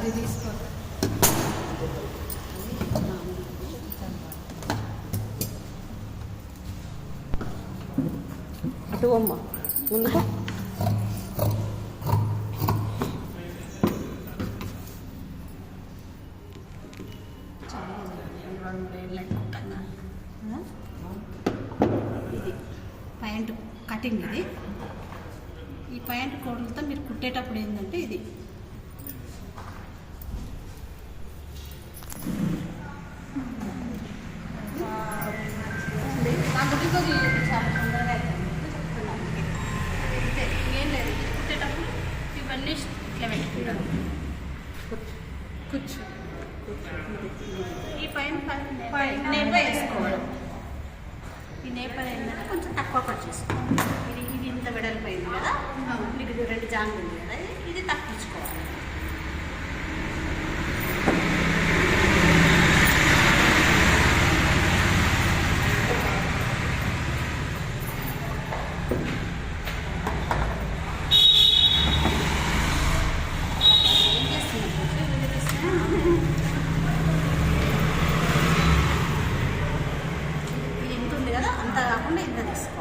అది తీసుకో. అటు అమ్మ ముందుకు. ఇది ప్యాంటు కటింగ్. ఇది ఈ ప్యాంటు కోడలతో మీరు కుట్టేటప్పుడు ఏంటంటే ఇది చాలా తొందరగా అవుతుంది చెప్తున్నాను. ఏం లేదు, కుట్టేటప్పుడు ఇవన్నీ ఇట్లా పెట్టుకుంటాను. కూర్చో ఈ పైన నేప వేసుకోవడం. ఈ నేప ఏంటంటే కొంచెం తక్కువ ఖర్చు చేసుకోవాలి. ఇది ఇంత వెడల్పోయింది కదా, మీకు 2 జాన్లు ఉంది కదా, ఇది తక్కువ ఇచ్చుకోవాలి.